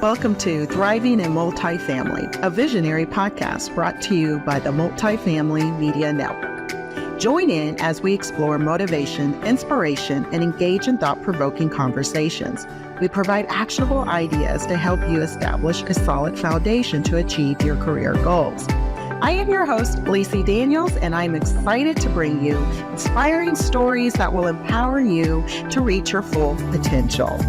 Welcome to Thriving in Multifamily, a visionary podcast brought to you by the Multifamily Media Network. Join in as we explore motivation, inspiration, and engage in thought-provoking conversations. We provide actionable ideas to help you establish a solid foundation to achieve your career goals. I am your host, Matthysse Daniels, and I'm excited to bring you inspiring stories that will empower you to reach your full potential.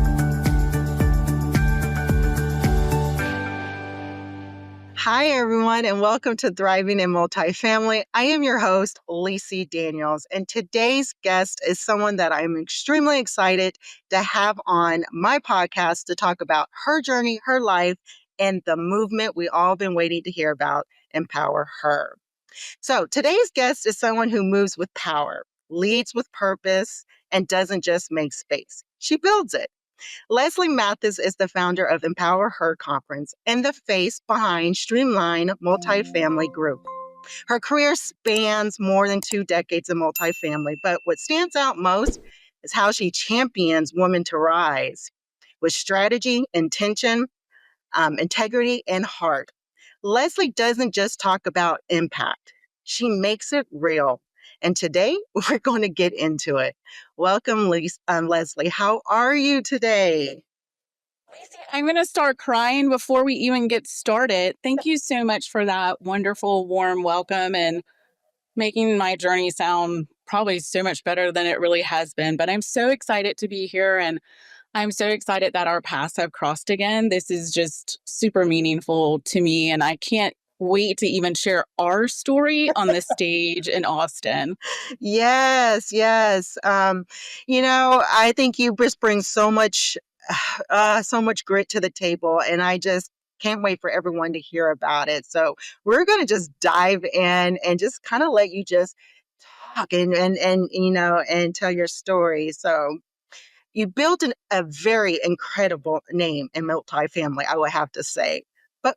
Hi, everyone, and welcome to Thriving in Multifamily. I am your host, Matthysse Daniels, and today's guest is someone that I'm extremely excited to have on my podcast to talk about her journey, her life, and the movement we all been waiting to hear about, EmpowHer. So today's guest is someone who moves with power, leads with purpose, and doesn't just make space. She builds it. Leslie Matthysse is the founder of EmpowHer Conference and the face behind Streamline Multifamily Group. Her career spans more than 2 decades in multifamily, but what stands out most is how she champions women to rise with strategy, intention, integrity, and heart. Leslie doesn't just talk about impact. She makes it real. And today, we're going to get into it. Welcome, Leslie. How are you today? I'm going to start crying before we even get started. Thank you so much for that wonderful, warm welcome and making my journey sound probably so much better than it really has been. But I'm so excited to be here, and I'm so excited that our paths have crossed again. This is just super meaningful to me, and I can't wait to even share our story on the stage in Austin. Yes. I think you just bring so much grit to the table, and I just can't wait for everyone to hear about it. So we're going to just dive in and just kind of let you just talk and tell your story. So you built a very incredible name in multifamily, I would have to say. But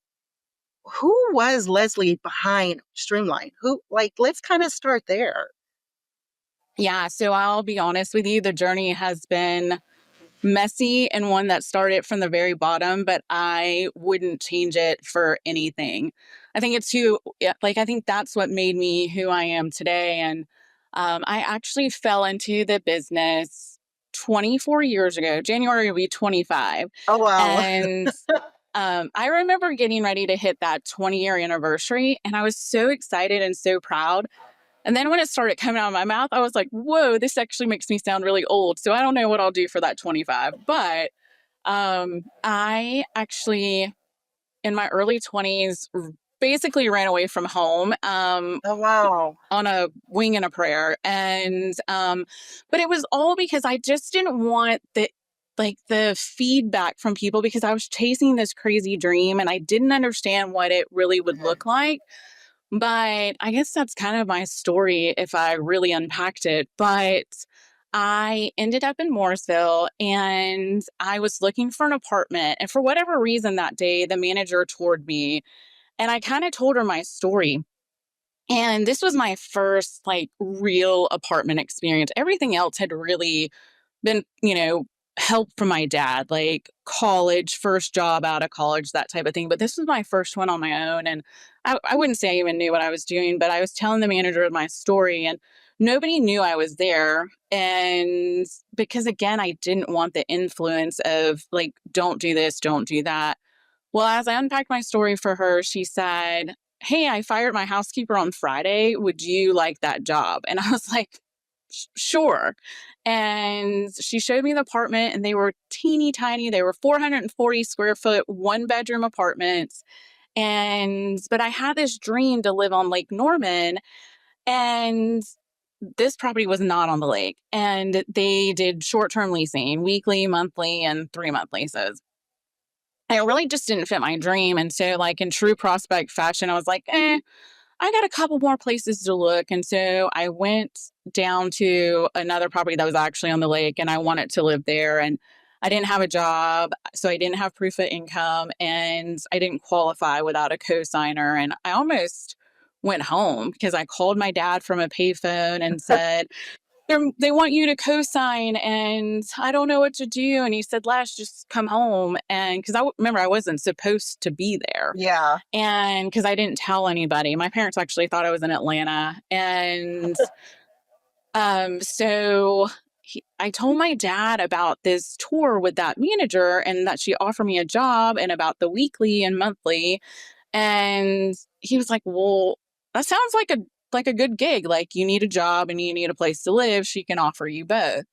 who was Leslie behind Streamline? Let's kind of start there. Yeah, so I'll be honest with you, the journey has been messy and one that started from the very bottom, but I wouldn't change it for anything. I think I think that's what made me who I am today. And I actually fell into the business 24 years ago. January will be 25. Oh, wow. And I remember getting ready to hit that 20-year anniversary, and I was so excited and so proud. And then when it started coming out of my mouth, I was like, whoa, this actually makes me sound really old. So I don't know what I'll do for that 25. But I actually, in my early 20s, basically ran away from home Oh, wow. on a wing and a prayer. And but it was all because I just didn't want the feedback from people, because I was chasing this crazy dream and I didn't understand what it really would look like. But I guess that's kind of my story if I really unpacked it. But I ended up in Mooresville, and I was looking for an apartment. And for whatever reason that day, the manager toured me, and I kind of told her my story. And this was my first real apartment experience. Everything else had really been, help from my dad, like college, first job out of college, that type of thing. But this was my first one on my own. And I wouldn't say I even knew what I was doing, but I was telling the manager my story, and nobody knew I was there. And because, again, I didn't want the influence of don't do this, don't do that. Well, as I unpacked my story for her, she said, hey, I fired my housekeeper on Friday. Would you like that job? And I was like, sure. And she showed me the apartment, and they were teeny tiny. They were 440 square foot, 1-bedroom apartments. But I had this dream to live on Lake Norman, and this property was not on the lake. And they did short-term leasing, weekly, monthly, and 3-month leases. And it really just didn't fit my dream. And so, in true prospect fashion, I was like, I got a couple more places to look. And so I went down to another property that was actually on the lake, and I wanted to live there. And I didn't have a job, so I didn't have proof of income, and I didn't qualify without a co-signer. And I almost went home because I called my dad from a payphone and said, they want you to co-sign and I don't know what to do. And he said, Les, just come home. And because remember, I wasn't supposed to be there. Yeah. And because I didn't tell anybody, my parents actually thought I was in Atlanta. And so I told my dad about this tour with that manager and that she offered me a job and about the weekly and monthly. And he was like, well, that sounds like a good gig. Like you need a job and you need a place to live. She can offer you both.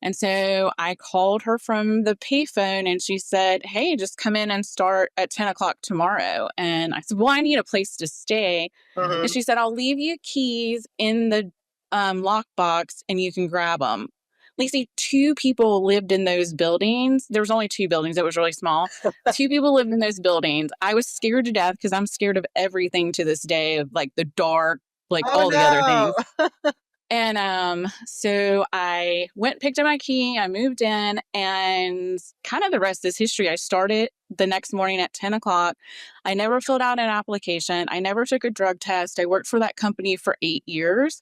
And so I called her from the payphone and she said, hey, just come in and start at 10 o'clock tomorrow. And I said, well, I need a place to stay. And Mm-hmm. she said, I'll leave you keys in the lockbox and you can grab them. Lacey, two people lived in those buildings. There was only two buildings. It was really small. Two people lived in those buildings. I was scared to death because I'm scared of everything to this day, of like the dark, like Oh all the other things. no. And so I went, picked up my key, I moved in, and kind of the rest is history. I started the next morning at 10 o'clock. I never filled out an application. I never took a drug test. I worked for that company for 8 years.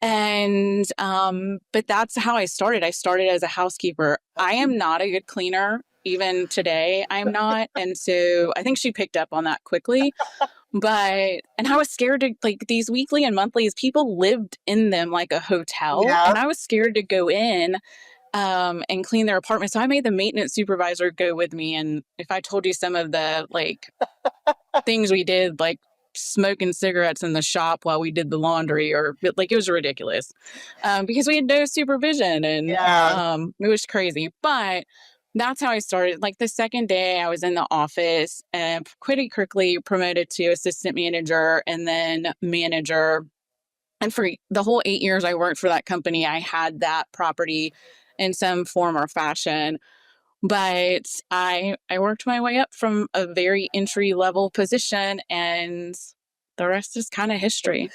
And but that's how I started. I started as a housekeeper. I am not a good cleaner. Even today, I'm not. And so I think she picked up on that quickly. And I was scared to, like, these weekly and monthlies, people lived in them like a hotel. Yeah. And I was scared to go in and clean their apartment. So I made the maintenance supervisor go with me. And if I told you some of the like things we did, like smoking cigarettes in the shop while we did the laundry, or like it was ridiculous because we had no supervision and Yeah. it was crazy. But that's how I started. Like the second day I was in the office and pretty quickly promoted to assistant manager and then manager. And for the whole 8 years I worked for that company, I had that property in some form or fashion. But I worked my way up from a very entry level position, and the rest is kind of history.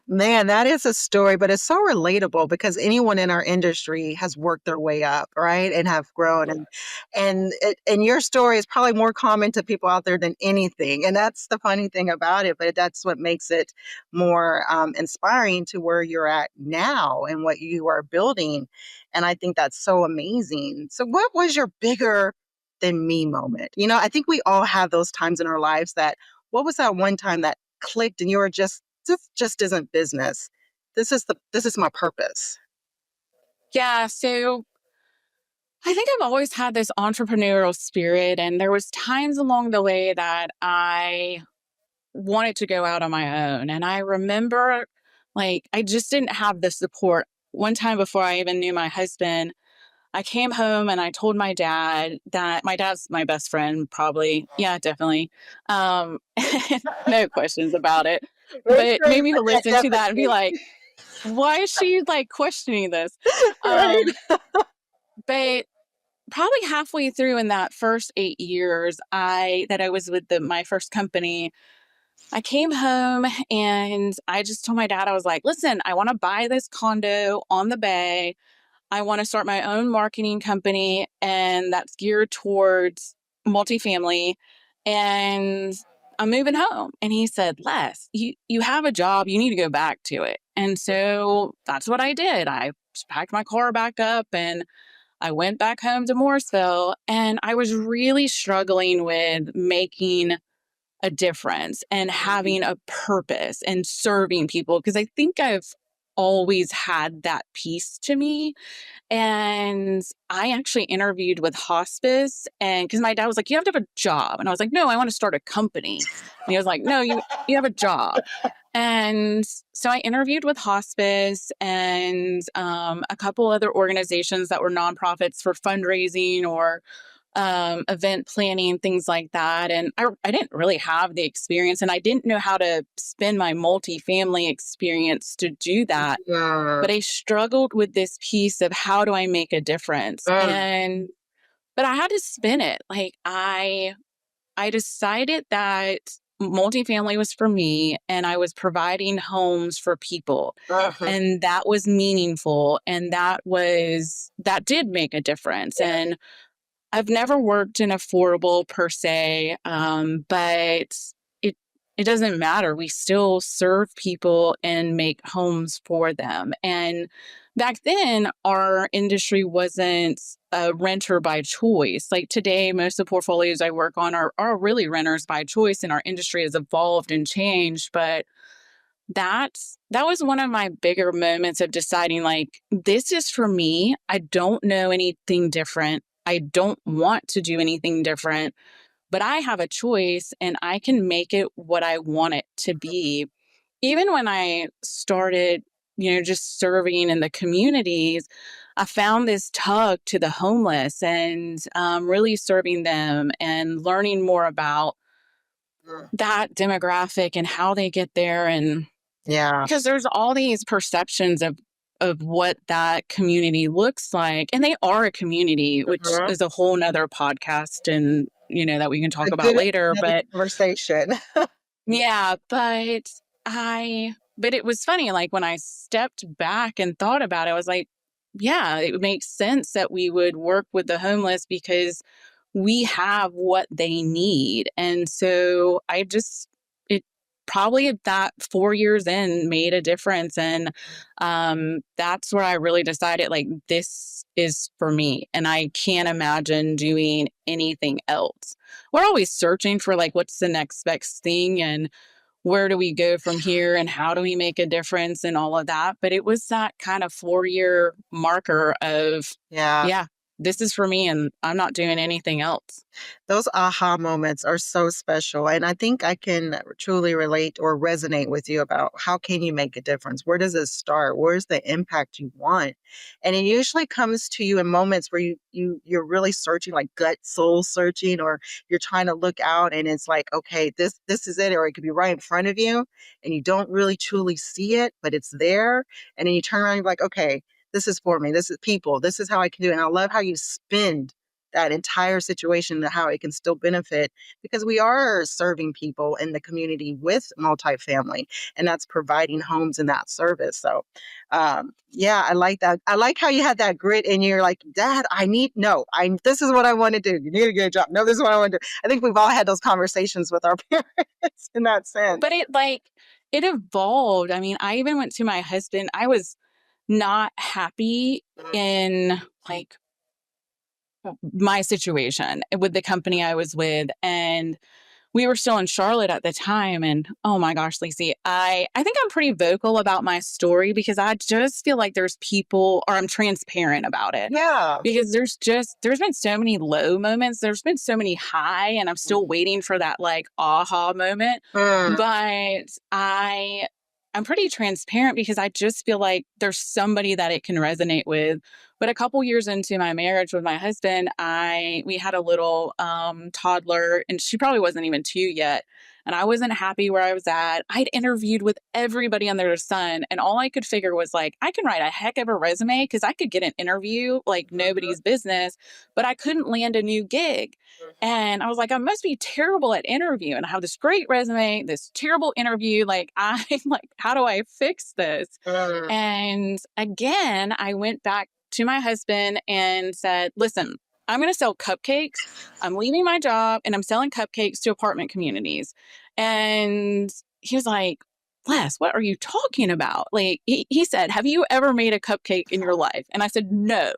Man, that is a story, but it's so relatable because anyone in our industry has worked their way up, right? And have grown. And your story is probably more common to people out there than anything. And that's the funny thing about it, but that's what makes it more inspiring to where you're at now and what you are building. And I think that's so amazing. So what was your bigger than me moment? I think we all have those times in our lives that what was that one time that clicked and you were just this just isn't business. This is my purpose. Yeah, so I think I've always had this entrepreneurial spirit, and there was times along the way that I wanted to go out on my own. And I remember like I just didn't have the support. One time before I even knew my husband, I came home and I told my dad that my dad's my best friend, probably. Yeah, definitely. Um, no questions about it. Make But sure you maybe to put that listen to that and be definitely. like, why is she like questioning this? Right? But probably halfway through in that first 8 years I was with my first company, I came home and I just told my dad, I was like, listen, I want to buy this condo on the bay. I want to start my own marketing company, and that's geared towards multifamily. And I'm moving home. And he said, Les, you have a job. You need to go back to it. And so that's what I did. I just packed my car back up and I went back home to Morrisville. And I was really struggling with making a difference and having a purpose and serving people, because I think I've always had that piece to me. And I actually interviewed with hospice, and because my dad was like, you have to have a job. And I was like, no, I want to start a company. And he was like, no, you have a job. And so I interviewed with hospice and a couple other organizations that were nonprofits for fundraising or event planning, things like that. And I didn't really have the experience, and I didn't know how to spin my multifamily experience to do that. Yeah. But I struggled with this piece of how do I make a difference? But I had to spin it. Like I decided that multifamily was for me, and I was providing homes for people. Uh-huh. And that was meaningful, and that did make a difference. Yeah. And I've never worked in affordable per se, but it it doesn't matter. We still serve people and make homes for them. And back then, our industry wasn't a renter by choice. Like today, most of the portfolios I work on are really renters by choice, and our industry has evolved and changed. But that was one of my bigger moments of deciding, like, this is for me. I don't know anything different. I don't want to do anything different, but I have a choice and I can make it what I want it to be. Even when I started, just serving in the communities, I found this tug to the homeless and really serving them and learning more about Mm. that demographic and how they get there. And Yeah. because there's all these perceptions of what that community looks like, and they are a community, which Mhm. is a whole nother podcast, and that we can A talk about good later. another But conversation. yeah, but it was funny, like, when I stepped back and thought about it, I was like, yeah, it makes sense that we would work with the homeless because we have what they need. And so it probably at that 4 years in made a difference. And that's where I really decided, like, this is for me, and I can't imagine doing anything else. We're always searching for, like, what's the next best thing, and where do we go from here, and how do we make a difference, and all of that. But it was that kind of 4 year marker of, Yeah. yeah, this is for me and I'm not doing anything else. Those aha moments are so special. And I think I can truly relate or resonate with you about how can you make a difference? Where does it start? Where's the impact you want? And it usually comes to you in moments where you're really searching, like gut soul searching, or you're trying to look out and it's like, okay, this is it, or it could be right in front of you and you don't really truly see it, but it's there. And then you turn around and you're like, okay, this is for me. This is people. This is how I can do it. And I love how you spin that entire situation to how it can still benefit, because we are serving people in the community with multifamily, and that's providing homes and that service. So yeah, I like that. I like how you had that grit and you're like, Dad, this is what I want to do. You need to get a job. No, this is what I want to do. I think we've all had those conversations with our parents in that sense. But it evolved. I mean, I even went to my husband. I was not happy in, like, my situation with the company I was with, and we were still in Charlotte at the time. And oh my gosh, Lacey, I think I'm pretty vocal about my story because I just feel like there's people, or I'm transparent about it, Yeah. because there's been so many low moments, there's been so many high, and I'm still waiting for that, like, aha moment. Mm, But I'm pretty transparent because I just feel like there's somebody that it can resonate with. But a couple years into my marriage with my husband, we had a little toddler, and she probably wasn't even 2 yet. And I wasn't happy where I was at. I'd interviewed with everybody under the sun, and all I could figure was, like, I can write a heck of a resume because I could get an interview like nobody's business, but I couldn't land a new gig. And I was like, I must be terrible at interview. And I have this great resume, this terrible interview. Like, I'm like, how do I fix this? mm, And again, I went back to my husband and said, listen, I'm going to sell cupcakes. I'm leaving my job and I'm selling cupcakes to apartment communities. And he was like, Les, what are you talking about? Like, he said, have you ever made a cupcake in your life? And I said, no,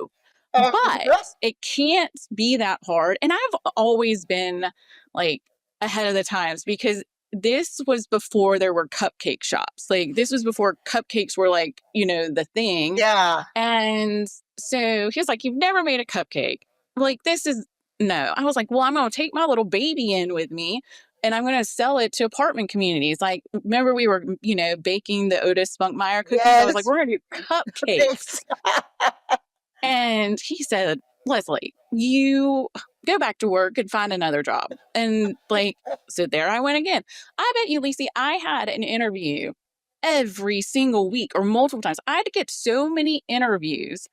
but it can't be that hard. And I've always been, like, ahead of the times because this was before there were cupcake shops. Like, this was before cupcakes were, like, the thing. yeah. And so he was like, you've never made a cupcake. Like, this is no. I was like, well, I'm going to take my little baby in with me and I'm going to sell it to apartment communities. Like, remember we were, baking the Otis Spunkmeyer cookies? I was like, Yes. we're going to do cupcakes. And he said, Leslie, you go back to work and find another job. And, like, so there I went again. I bet you, Lacey, I had an interview every single week or multiple times. I had to get so many interviews,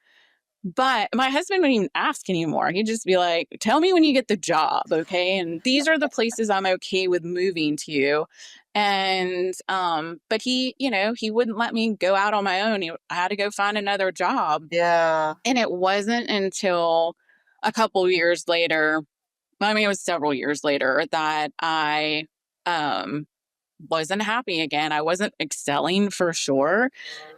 but my husband wouldn't even ask anymore. He'd just be like, tell me when you get the job. Okay. And these are the places I'm okay with moving to. And, but he wouldn't let me go out on my own. I had to go find another job. Yeah. And it wasn't until a couple years later, I mean, it was several years later, that I um, wasn't happy again. I wasn't excelling for sure.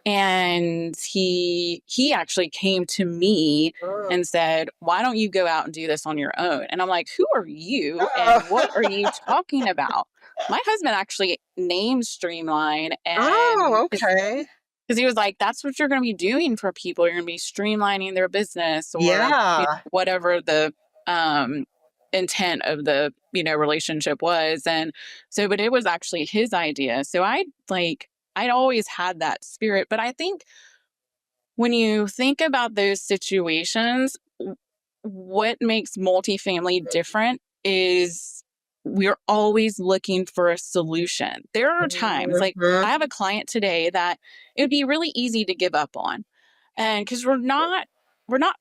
And he actually came to me Mm. and said, "Why don't you go out and do this on your own?" And I'm like, "Who are you? And what Oh. are you talking about?" My husband actually named Streamline, and Oh, okay. because he was like, "That's what you're going to be doing for people. You're going to be streamlining their business, or Yeah. whatever the um, intent of the relationship was." And so, but it was actually his idea. So I'd always had that spirit. But I think when you think about those situations, what makes multifamily different is we're always looking for a solution. There are times, like I have Mhm. a client today that it would be really easy to give up on. And because we're not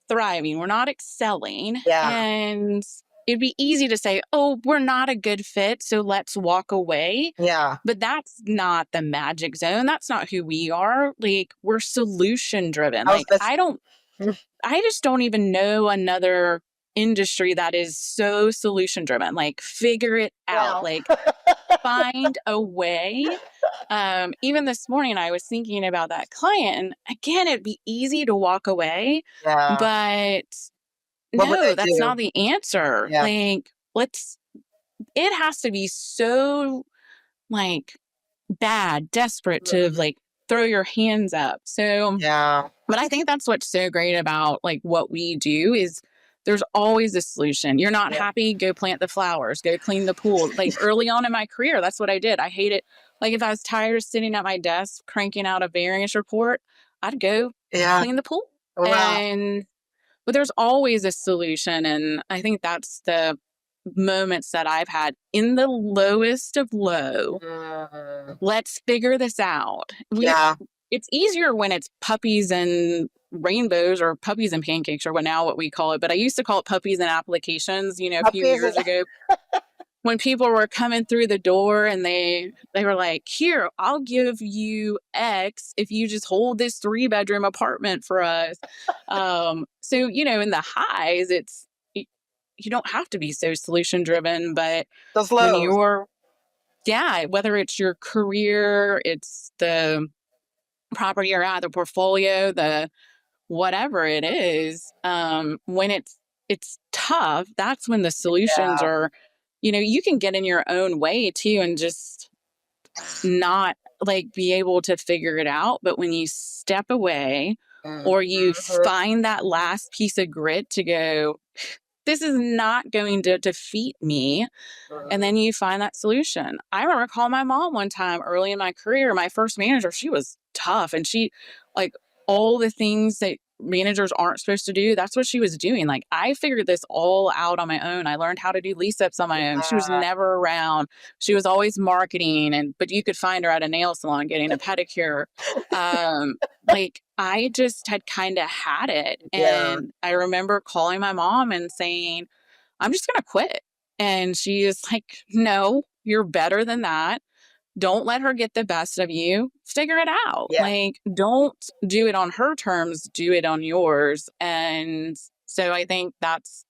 thriving, we're not excelling, Yeah. and it'd be easy to say, "Oh, we're not a good fit, so let's walk away." Yeah. But that's not the magic zone. That's not who we are. Like, we're solution driven. I was Like, that's I just don't even know another industry that is so solution driven. Like, figure it out. well. Like, find a way. Even this morning, I was thinking about that client. And again, it'd be easy to walk away, Yeah. but What would no, they that's do? not the answer. Yeah. Like, it has to be so, like, bad, desperate to Mhm. like throw your hands up. So, Yeah. but I think that's what's so great about like what we do is there's always a solution. You're not Yeah. happy, go plant the flowers, go clean the pool. Like early on in my career, that's what I did. I hate it. Like if I was tired of sitting at my desk cranking out a variance report, I'd go Yeah. clean the pool. Wow. And but there's always a solution. And I think that's the moments that I've had in the lowest of low. Mm. Let's figure this out. Yeah. It's easier when it's puppies and rainbows, or puppies and pancakes, or what we call it. But I used to call it puppies and applications, a few Puppies and years ago, when people were coming through the door and they were like, "Here, I'll give you X if you just hold this 3-bedroom apartment for us." So in the highs, you don't have to be so solution driven, but those when lows. you're yeah, whether it's your career, it's the property you're at, the portfolio, the whatever it is, when it's tough, that's when the solutions Yeah. are, you can get in your own way too and just not like be able to figure it out. But when you step away Mhm. or you find that last piece of grit to go, this is not going to defeat me, and Mhm. then you find that solution. I remember calling my mom one time early in my career. My first manager, she was tough, and she, like, all the things that managers aren't supposed to do, that's what she was doing. Like, I figured this all out on my own. I learned how to do lease ups on my own. She was Yeah. never around. She was always marketing, but you could find her at a nail salon getting a pedicure. Like, I just had kind of had it. Yeah. And I remember calling my mom and saying, "I'm just going to quit." And she is like, "No, you're better than that. Don't let her get the best of you. Figure it out. Yeah. Like, don't do it on her terms, do it on yours." And so I think that's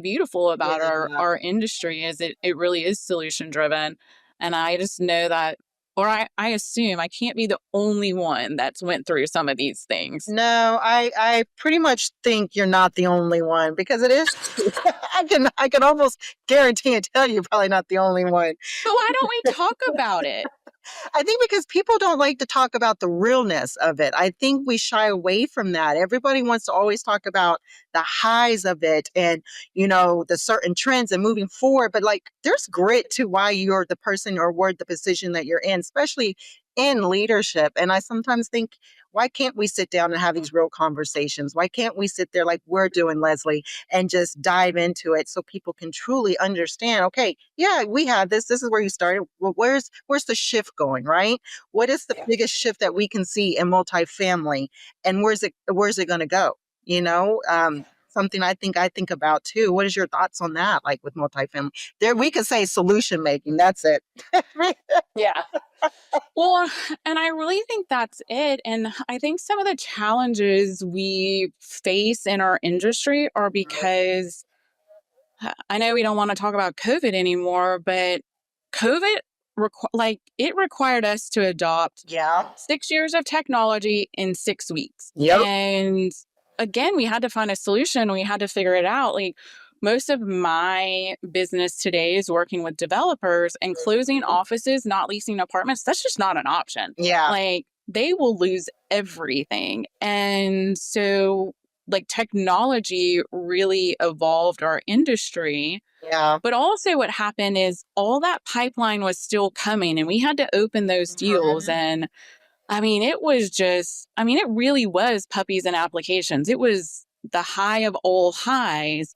beautiful about Yeah. our industry is it really is solution driven. And I just know that, or I assume I can't be the only one that's went through some of these things. No, I pretty much think you're not the only one because it is I can almost guarantee and tell you're probably not the only one. But why don't we talk about it? I think because people don't like to talk about the realness of it. I think we shy away from that. Everybody wants to always talk about the highs of it and, the certain trends and moving forward. But like, there's grit to why you're the person or word the position that you're in, especially in leadership. And I sometimes think, why can't we sit down and have these real conversations? Why can't we sit there like we're doing, Leslie, and just dive into it so people can truly understand, okay, yeah, we have this. This is where you started. Well, where's the shift going, right? What is the biggest shift that we can see in multifamily, and where's it going to go? Something I think about too. What is your thoughts on that? Like with multifamily, there we could say solution making. That's it. Yeah. Well, and I really think that's it. And I think some of the challenges we face in our industry are because I know we don't want to talk about COVID anymore, but COVID it required us to adopt Yeah. 6 years of technology in 6 weeks. Yep. And again, we had to find a solution. We had to figure it out. Like, most of my business today is working with developers and closing offices, not leasing apartments. That's just not an option. Yeah. Like, they will lose everything. And so, like, technology really evolved our industry. Yeah. But also what happened is all that pipeline was still coming, and we had to open those deals. And I mean, it really was puppies and applications. It was the high of all highs,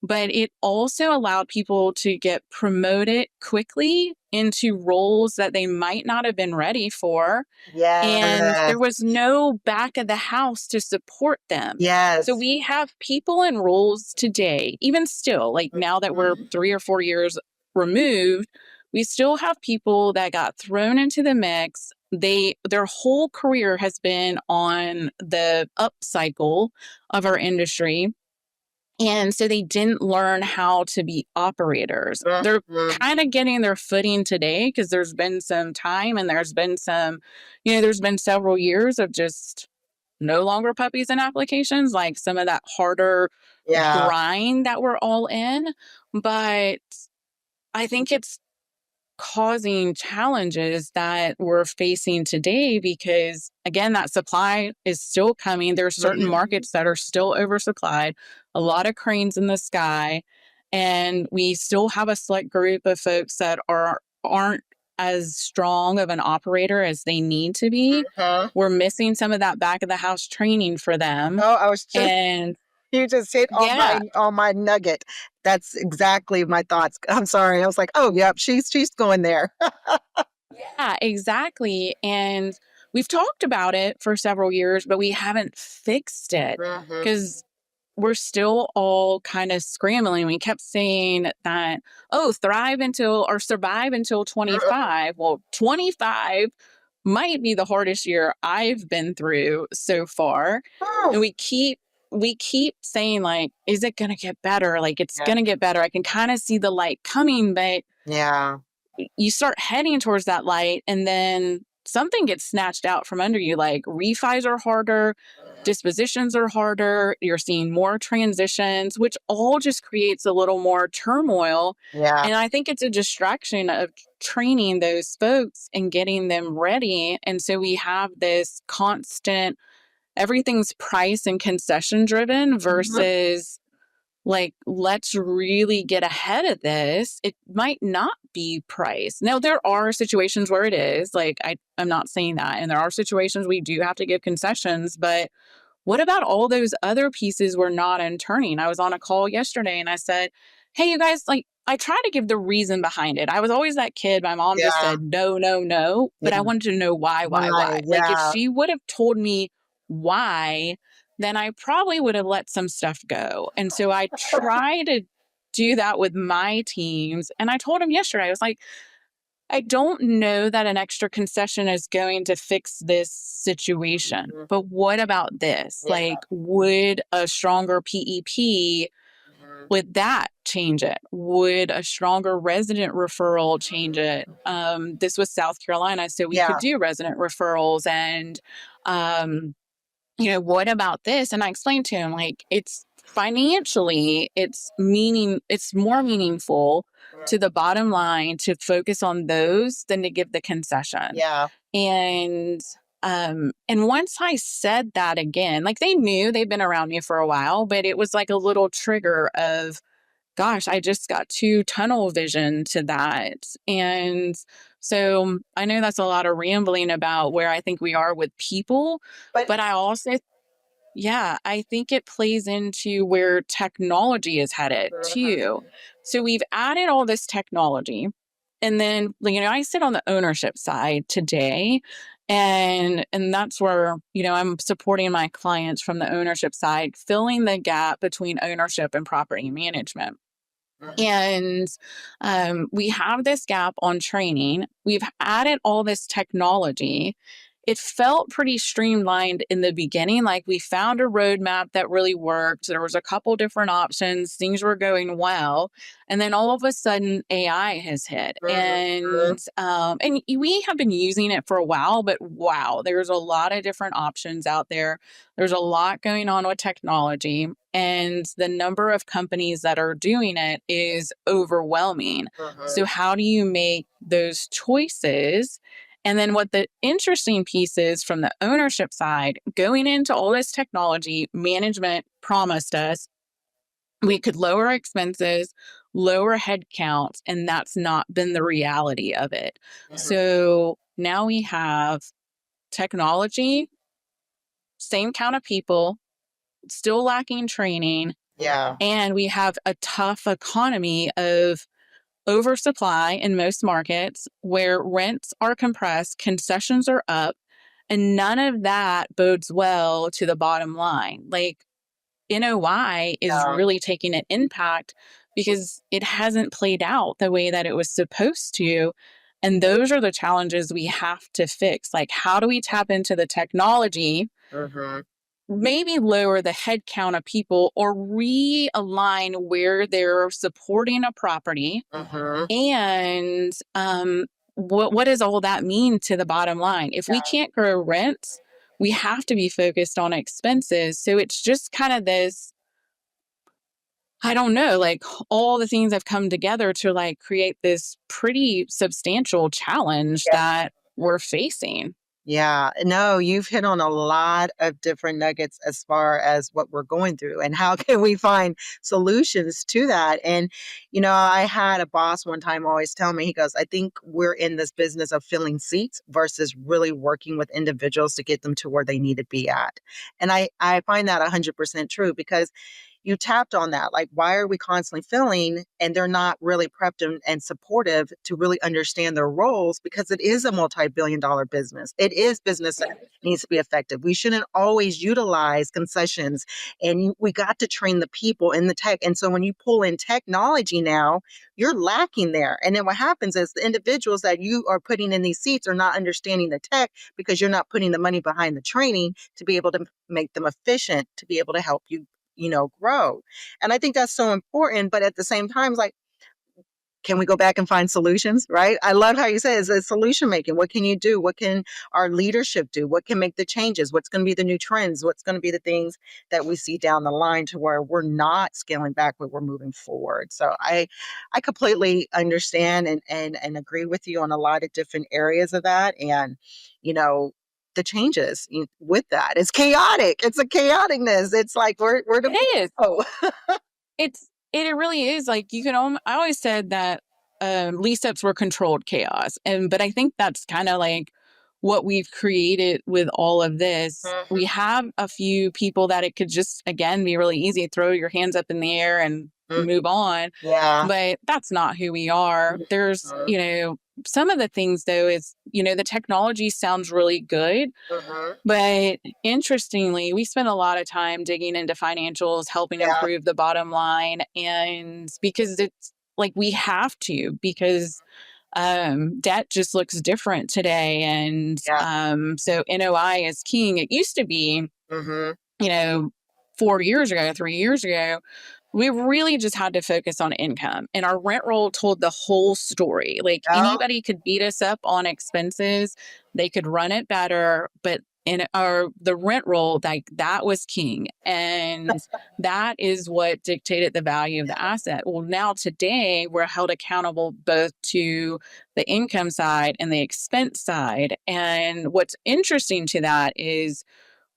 but it also allowed people to get promoted quickly into roles that they might not have been ready for. And Yes. there was no back of the house to support them. So Yes. we have people in roles today, even still, like now that we're 3 or 4 years removed, we still have people that got thrown into the mix. Their whole career has been on the up cycle of our industry. And so they didn't learn how to be operators. They're kind of getting their footing today because there's been some time, and there's been there's been several years of just no longer puppies and applications, like some of that harder Yeah. grind that we're all in. But I think it's causing challenges that we're facing today because, again, that supply is still coming. There's certain markets that are still oversupplied, a lot of cranes in the sky, and we still have a select group of folks that aren't as strong of an operator as they need to be. Huh? We're missing some of that back of the house training for them. Oh, I was just And you just hit yeah, on my nugget. That's exactly my thoughts. I'm sorry. I was like, oh, yep, she's going there. yeah, exactly. And we've talked about it for several years, but we haven't fixed it because we're still all kind of scrambling. We kept saying that, oh, thrive until or survive until 25. Well, 25 might be the hardest year I've been through so far. And Oh, we keep saying, like, is it going to get better? Like, it's yeah. going to get better. I can kind of see the light coming, but Yeah. you start heading towards that light, and then something gets snatched out from under you. Like, refis are harder, dispositions are harder, you're seeing more transitions, which all just creates a little more turmoil. Yeah. And I think it's a distraction of training those folks and getting them ready. And so we have this constant, everything's price and concession driven versus, like, let's really get ahead of this. It might not be price. Now, there are situations where it is. Like, I'm not saying that. And there are situations we do have to give concessions, but what about all those other pieces we're not in turning? I was on a call yesterday and I said, hey, you guys, like, I try to give the reason behind it. I was always that kid. My mom just Yeah. said, no, no, no. Yeah. But I wanted to know why, why, Right. why. Like, if Yeah. she would have told me why, then I probably would have let some stuff go. And so I try to do that with my teams. And I told him yesterday, I was like, I don't know that an extra concession is going to fix this situation, but what about this? Yeah. Like, would a stronger PEP, would that change it? Would a stronger resident referral change it? This was South Carolina, so we could Yeah. do resident referrals. And what about this? And I explained to him, like, it's financially, it's more meaningful to the bottom line to focus on those than to give the concession. Yeah. And once I said that again, like, they knew, they've been around me for a while, but it was like a little trigger of, gosh, I just got too tunnel vision to that. And so I know that's a lot of rambling about where I think we are with people, But but I also, yeah, I think it plays into where technology is headed too. So we've added all this technology. And then, I sit on the ownership side today. And that's where, I'm supporting my clients from the ownership side, filling the gap between ownership and property management. And we have this gap on training. We've added all this technology. it felt pretty streamlined in the beginning. Like we found a roadmap that really worked. There was a couple different options. Things were going well. And then all of a sudden AI has hit. Mhm. And we have been using it for a while, but wow, there's a lot of different options out there. There's a lot going on with technology, and the number of companies that are doing it is overwhelming. So Mhm. how do you make those choices? And then what the interesting piece is from the ownership side, going into all this technology, management promised us we could lower expenses, lower headcounts, and that's not been the reality of it. Mhm. So now we have technology, same count of people, still lacking training, Yeah. and we have a tough economy of oversupply in most markets where rents are compressed, concessions are up, and none of that bodes well to the bottom line. Like NOI is Yeah. really taking an impact because it hasn't played out the way that it was supposed to. And those are the challenges we have to fix. Like, how do we tap into the technology, Mhm. maybe lower the head count of people or realign where they're supporting a property? Mhm. And what does all that mean to the bottom line? If we Yeah. can't grow rents, we have to be focused on expenses. So it's just kind of this, I don't know, like all the things have come together to like create this pretty substantial challenge that we're facing. Yeah, no, you've hit on a lot of different nuggets as far as what we're going through and how can we find solutions to that. And, I had a boss one time always tell me, he goes, I think we're in this business of filling seats versus really working with individuals to get them to where they need to be at. And I find that 100% true because you tapped on that. Like, why are we constantly filling and they're not really prepped and supportive to really understand their roles? Because it is a multi-billion-dollar business. It is business that needs to be effective. We shouldn't always utilize concessions, and we got to train the people in the tech. And so when you pull in technology now, you're lacking there. And then what happens is the individuals that you are putting in these seats are not understanding the tech because you're not putting the money behind the training to be able to make them efficient, to be able to help you grow. And I think that's so important. But at the same time, like, can we go back and find solutions? Right. I love how you say it's solution making. What can you do? What can our leadership do? What can make the changes? What's going to be the new trends? What's going to be the things that we see down the line to where we're not scaling back, but we're moving forward? So I completely understand and agree with you on a lot of different areas of that. And, you know, the changes with that. It's chaotic. It's a chaoticness. It's like where do It we is. go? It really is like you can. I always said that lease ups were controlled chaos, but I think that's kind of like what we've created with all of this. We Mhm. have a few people that it could just again be really easy, throw your hands up in the air and Mhm. move on, Yeah. but that's not who we are. There's Mhm. some of the things though is the technology sounds really good, Mhm. but interestingly, we spent a lot of time digging into financials, helping Yeah. improve the bottom line. And because it's like we have to, because debt just looks different today. And Yeah. so NOI is king. It used to be, Mhm. you know, 4 years ago, 3 years ago, we really just had to focus on income. And our rent roll told the whole story. Like Yeah. anybody could beat us up on expenses, they could run it better, but in our the rent roll, like that was king. And that is what dictated the value of the asset. Well, now today we're held accountable both to the income side and the expense side. And what's interesting to that is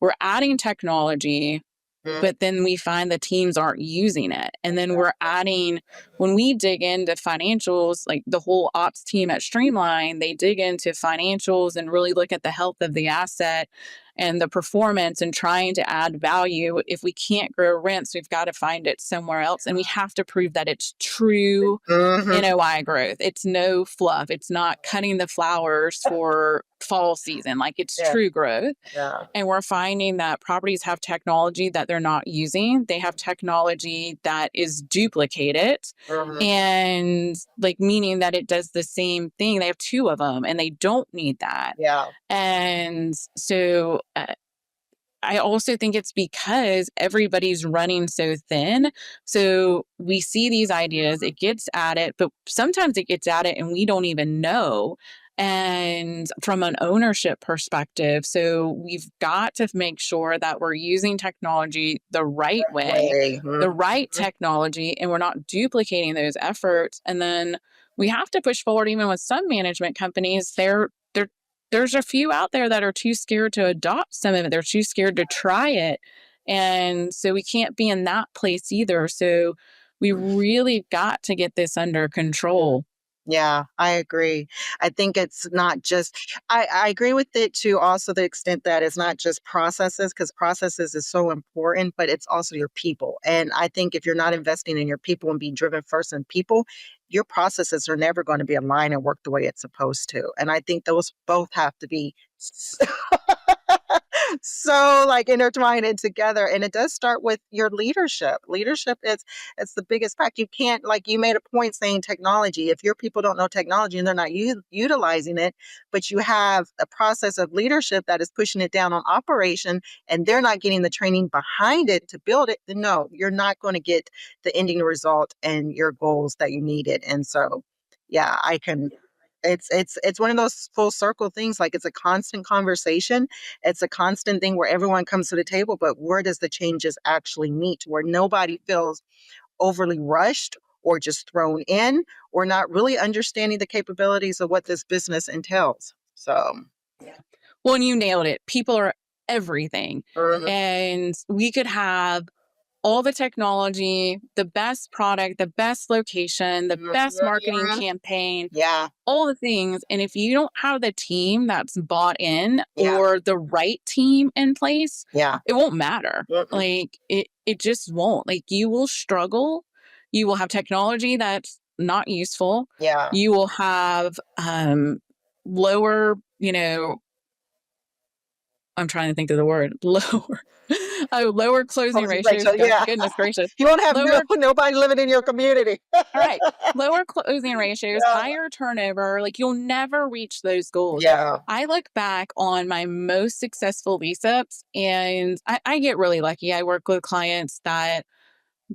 we're adding technology, Mhm. but then we find the teams aren't using it. And then we're adding, when we dig into financials, like the whole ops team at Streamline, they dig into financials and really look at the health of the asset. and the performance and trying to add value. If we can't grow rents, we've got to find it somewhere else. And we have to prove that it's true NOI growth. It's no fluff. It's not cutting the flowers for fall season. Like, it's true growth. Yeah. And we're finding that properties have technology that they're not using. They have technology that is duplicated, and like, meaning that it does the same thing. They have two of them and they don't need that. Yeah. And so I also think it's because everybody's running so thin. So we see these ideas, it gets at it, but sometimes it gets at it and we don't even know. And from an ownership perspective, so we've got to make sure that we're using technology the right way, the right technology, and we're not duplicating those efforts. And then we have to push forward. Even with some management companies, there's a few out there that are too scared to adopt some of it. They're too scared to try it. And so we can't be in that place either. So we really got to get this under control. Yeah, I agree. I think it's not just, I agree with it to also the extent that it's not just processes, because processes is so important, but it's also your people. And I think if you're not investing in your people and being driven first in people, your processes are never going to be aligned and work the way it's supposed to. And I think those both have to be so like intertwined and together. And it does start with your leadership. Leadership is, it's the biggest fact. You can't, like you made a point saying technology. If your people don't know technology and they're not utilizing it, but you have a process of leadership that is pushing it down on operation and they're not getting the training behind it to build it, then no, you're not going to get the ending result and your goals that you needed. And so, yeah, I can, it's one of those full circle things. Like, it's a constant conversation. It's a constant thing where everyone comes to the table, but where does the changes actually meet, where nobody feels overly rushed or just thrown in or not really understanding the capabilities of what this business entails. So, well, and you nailed it. People are everything. And we could have all the technology, the best product, the best location, the best marketing campaign, all the things. And if you don't have the team that's bought in or the right team in place, it won't matter. Like, it just won't. Like, you will struggle. You will have technology that's not useful. You will have lower, I'm trying to think of the word, lower closing ratios. Goodness gracious. You won't have nobody living in your community. All right. Lower closing ratios, higher turnover. Like, you'll never reach those goals. I look back on my most successful lease ups and I get really lucky. I work with clients that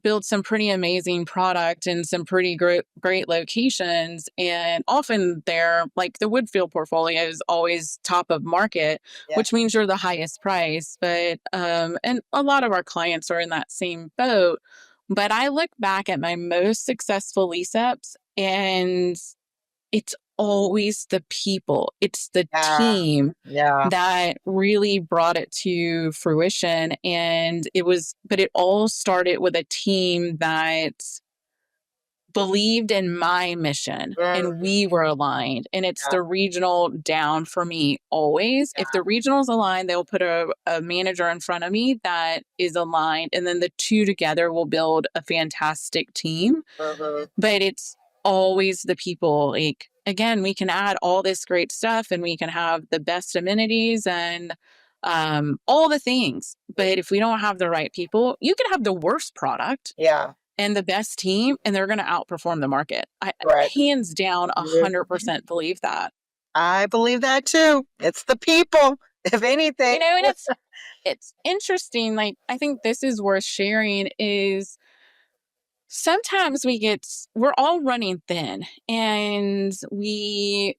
build some pretty amazing product in some pretty great locations. And often they're like, the Woodfield portfolio is always top of market, which means you're the highest price. But, and a lot of our clients are in that same boat. But I look back at my most successful lease ups and it's always the people. It's the team that really brought it to fruition. And but it all started with a team that believed in my mission and we were aligned. And it's the regional down for me always. If the regional's aligned, they'll put a manager in front of me that is aligned. And then the two together will build a fantastic team. But it's always the people. Like, again, we can add all this great stuff and we can have the best amenities and all the things. But if we don't have the right people, you can have the worst product and the best team, and they're going to outperform the market. I hands down 100% believe that. I believe that too. It's the people, if anything. And it's interesting. Like, I think this is worth sharing is sometimes we're all running thin and we're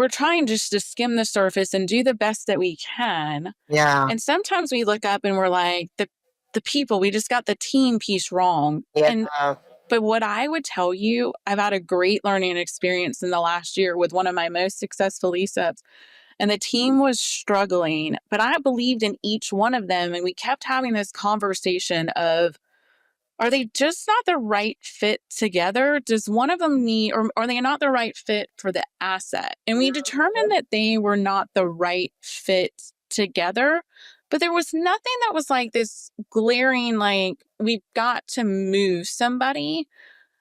trying just to skim the surface and do the best that we can. And sometimes we look up and we're like, the people, we just got the team piece wrong. But what I would tell you, I've had a great learning experience in the last year with one of my most successful lease ups. And the team was struggling, but I believed in each one of them. And we kept having this conversation of, are they just not the right fit together? Does one of them need, or are they not the right fit for the asset? And we determined that they were not the right fit together, but there was nothing that was like this glaring, like, we've got to move somebody.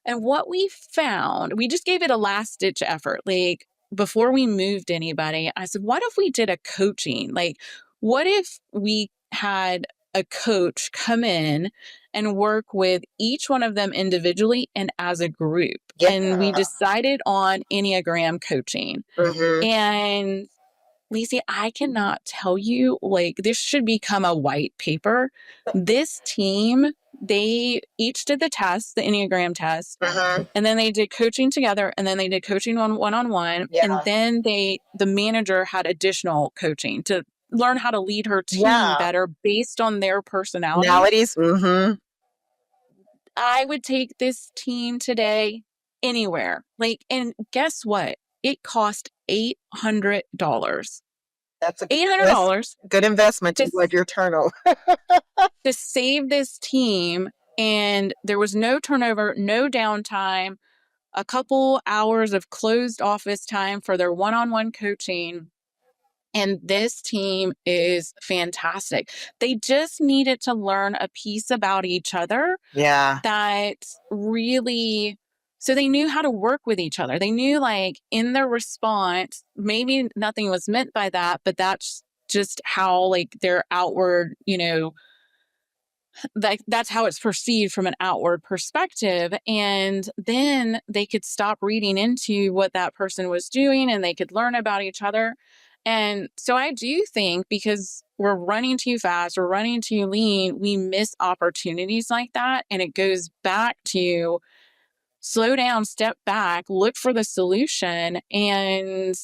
And what we found, we just gave it a last ditch effort. Like, before we moved anybody, I said, what if we did a coaching? Like, what if we had a coach come in and work with each one of them individually and as a group? Yeah. And we decided on Enneagram coaching. Mm-hmm. And Lacey, I cannot tell you, like, this should become a white paper. This team, they each did the test, the Enneagram test, Mm-hmm. and then they did coaching together, and then they did coaching one-on-one, Yeah. and then the manager had additional coaching to learn how to lead her team Yeah. better based on their personalities. Personalities. Mm-hmm. I would take this team today anywhere. Like, and guess what? It cost $800. That's a $800 good investment to, toward your turnover. to save this team. And there was no turnover, no downtime, a couple hours of closed office time for their one-on-one coaching. And this team is fantastic. They just needed to learn a piece about each other. Yeah. That really, so they knew how to work with each other. They knew, like, in their response, maybe nothing was meant by that, but that's just how, like, their outward, that's how it's perceived from an outward perspective. And then they could stop reading into what that person was doing and they could learn about each other. And so I do think, because we're running too fast, we're running too lean, we miss opportunities like that. And it goes back to slow down, step back, look for the solution, and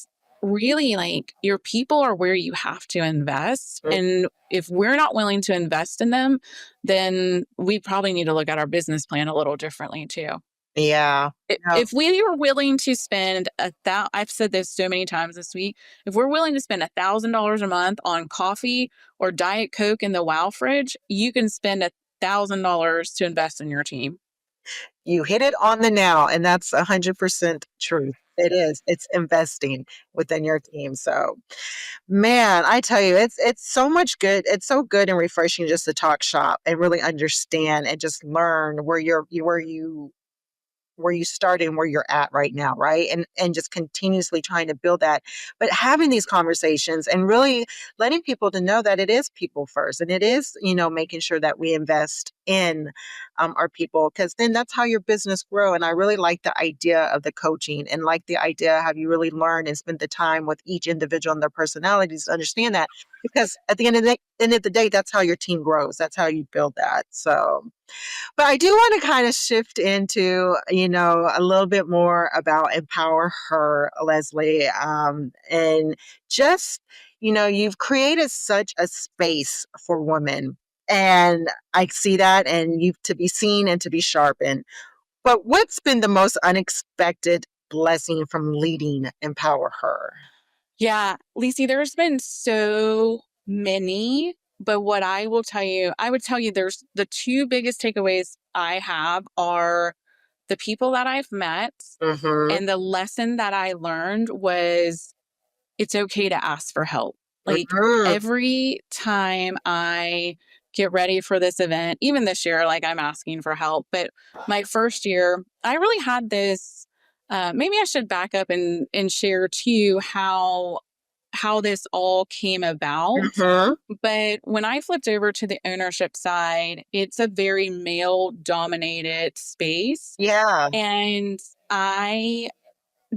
really, like, your people are where you have to invest. And if we're not willing to invest in them, then we probably need to look at our business plan a little differently too. Yeah. If we were willing to spend I've said this so many times this week, if we're willing to spend $1,000 a month on coffee or Diet Coke in the Wow fridge, you can spend $1,000 to invest in your team. You hit it on the nail, and that's 100% true. It is. It's investing within your team. So, man, I tell you, it's so much good. It's so good and refreshing just to talk shop and really understand and just learn where you started and where you're at right now, right? And just continuously trying to build that. But having these conversations and really letting people to know that it is people first, and it is, making sure that we invest in our people, because then that's how your business grow. And I really like the idea of the coaching, and like the idea how you really learn and spend the time with each individual and their personalities to understand that, because at the end of the day, that's how your team grows. That's how you build that. So, but I do want to kind of shift into, a little bit more about Empower Her, Leslie. And just, you've created such a space for women. And I see that, and you to be seen and to be sharpened. But what's been the most unexpected blessing from leading Empower Her? Yeah, Lacey, there's been so many, but what I would tell you there's the two biggest takeaways I have are the people that I've met, Mm-hmm. and the lesson that I learned was it's okay to ask for help. Like, Mm-hmm. every time I get ready for this event, even this year, like, I'm asking for help. But my first year, I really had this. Maybe I should back up and share too how this all came about. Mm-hmm. But when I flipped over to the ownership side, it's a very male dominated space. Yeah. And I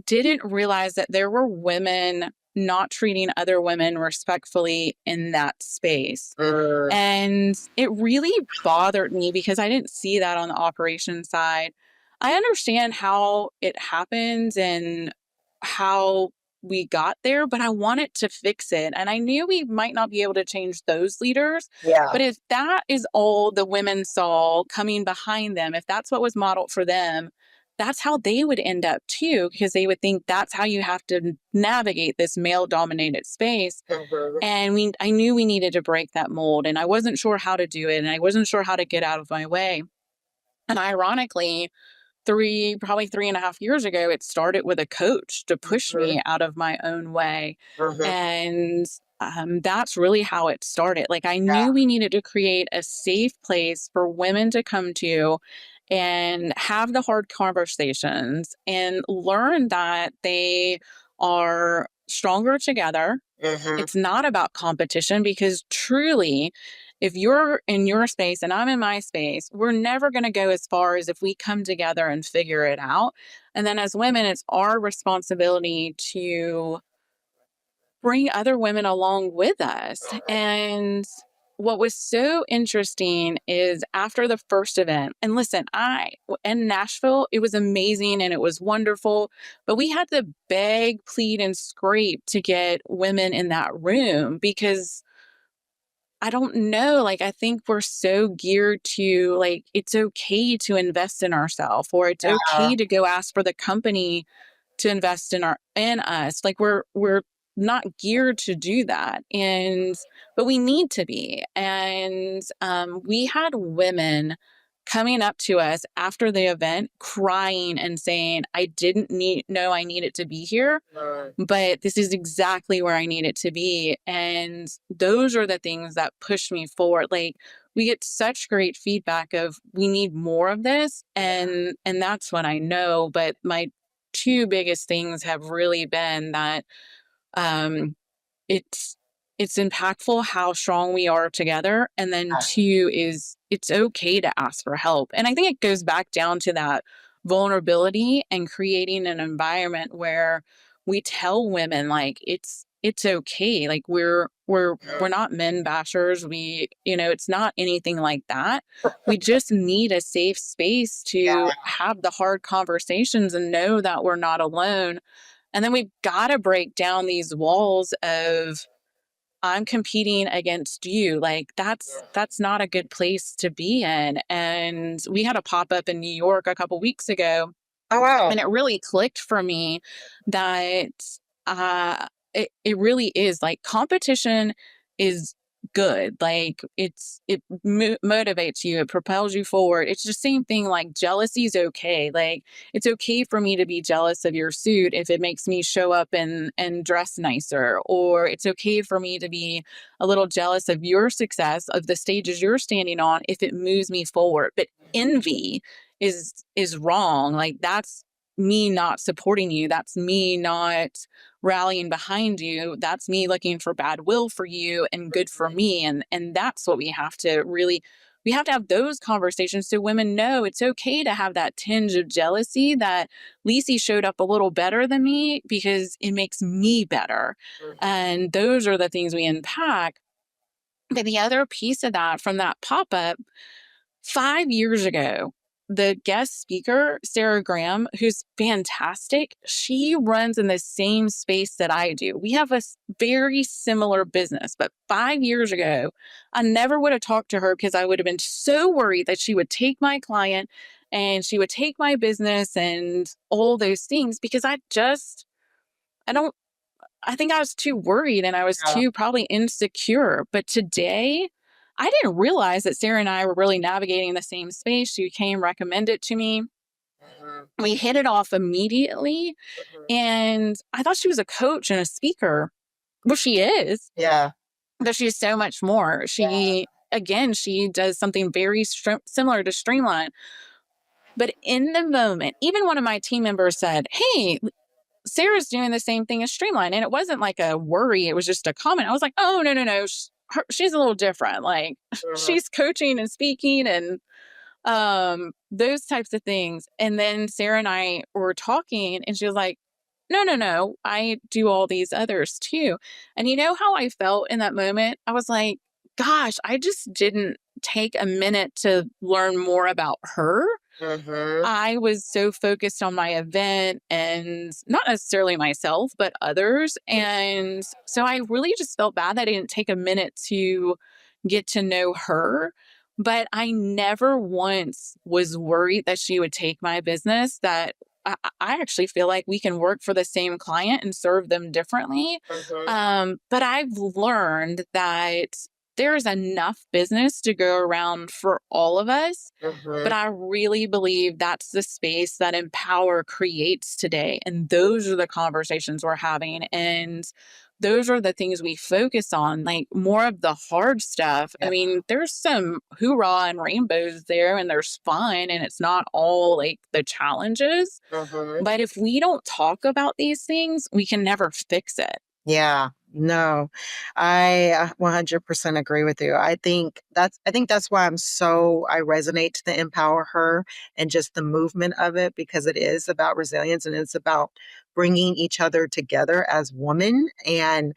didn't realize that there were women not treating other women respectfully in that space. And it really bothered me because I didn't see that on the operations side. I understand how it happens and how we got there, but I wanted to fix it. And I knew we might not be able to change those leaders. Yeah. But if that is all the women saw coming behind them, if that's what was modeled for them, that's how they would end up too, because they would think that's how you have to navigate this male dominated space. Mm-hmm. And I knew we needed to break that mold, and I wasn't sure how to do it, and I wasn't sure how to get out of my way. And ironically, probably 3.5 years ago, it started with a coach to push me out of my own way. Mm-hmm. And that's really how it started. Like, I knew we needed to create a safe place for women to come to and have the hard conversations and learn that they are stronger together. Mhm. It's not about competition, because truly, if you're in your space and I'm in my space, we're never going to go as far as if we come together and figure it out. And then as women, it's our responsibility to bring other women along with us. And what was so interesting is after the first event, and listen, I in Nashville, it was amazing and it was wonderful, but we had to beg, plead, and scrape to get women in that room because I don't know, like, I think we're so geared to, like, it's okay to invest in ourselves, or it's Yeah. okay to go ask for the company to invest in us. Like, we're not geared to do that, and but we need to be. And we had women coming up to us after the event crying and saying, I didn't need know I needed to be here, Mm. but this is exactly where I need it to be. And those are the things that push me forward. Like, we get such great feedback of we need more of this, and that's what I know. But my two biggest things have really been that um it's it's impactful how strong we are together, and then Yeah. two is it's okay to ask for help. And I think it goes back down to that vulnerability and creating an environment where we tell women, like, it's okay, like, we're Mhm. not men bashers, we, it's not anything like that. We just need a safe space to Yeah. have the hard conversations and know that we're not alone. And then we've got to break down these walls of I'm competing against you. Like, that's not a good place to be in. And we had a pop-up in New York a couple weeks ago, Oh, wow. and it really clicked for me that it really is like competition is good. Like, it motivates you, it propels you forward. It's the same thing, like jealousy is okay. Like, it's okay for me to be jealous of your suit if it makes me show up and dress nicer, or it's okay for me to be a little jealous of your success, of the stages you're standing on, if it moves me forward. But envy is wrong. Like, that's me not supporting you, that's me not rallying behind you, that's me looking for bad will for you and good for me. And that's what we have to have those conversations so women know it's okay to have that tinge of jealousy that Lisi showed up a little better than me because it makes me better. Mhm. And those are the things we unpack. But the other piece of that from that pop-up 5 years ago, the guest speaker, Sarah Graham, who's fantastic, she runs in the same space that I do. We have a very similar business, but 5 years ago, I never would have talked to her because I would have been so worried that she would take my client and she would take my business and all those things because I don't I think I was too worried and I was Yeah. too probably insecure. But today, I didn't realize that Sarah and I were really navigating the same space. She came, recommended to me. Mhm. We hit it off immediately. Mhm. And I thought she was a coach and a speaker. Well, she is, Yeah. but she's so much more. She does something very similar to Streamline. But in the moment, even one of my team members said, Hey, Sarah's doing the same thing as Streamline. And it wasn't like a worry, it was just a comment. I was like, oh, no, no, no. She's a little different. Like, Mhm. she's coaching and speaking and those types of things. And then Sarah and I were talking, and she was like, no, no, no. I do all these others too. And you know how I felt in that moment? I was like, gosh, I just didn't take a minute to learn more about her. Mhm. I was so focused on my event and not necessarily myself, but others. And so I really just felt bad that I didn't take a minute to get to know her. But I never once was worried that she would take my business, that I actually feel like we can work for the same client and serve them differently. Mhm. But I've learned that there's enough business to go around for all of us, but Mhm. I really believe that's the space that EmpowHer creates today. And those are the conversations we're having. And those are the things we focus on, like more of the hard stuff. I Yeah. mean, there's some hoorah and rainbows there, and there's fun, and it's not all like the challenges. Mhm. But if we don't talk about these things, we can never fix it. Yeah, no, I 100% agree with you. I think that's why I resonate to the Empower Her and just the movement of it, because it is about resilience and it's about bringing each other together as women and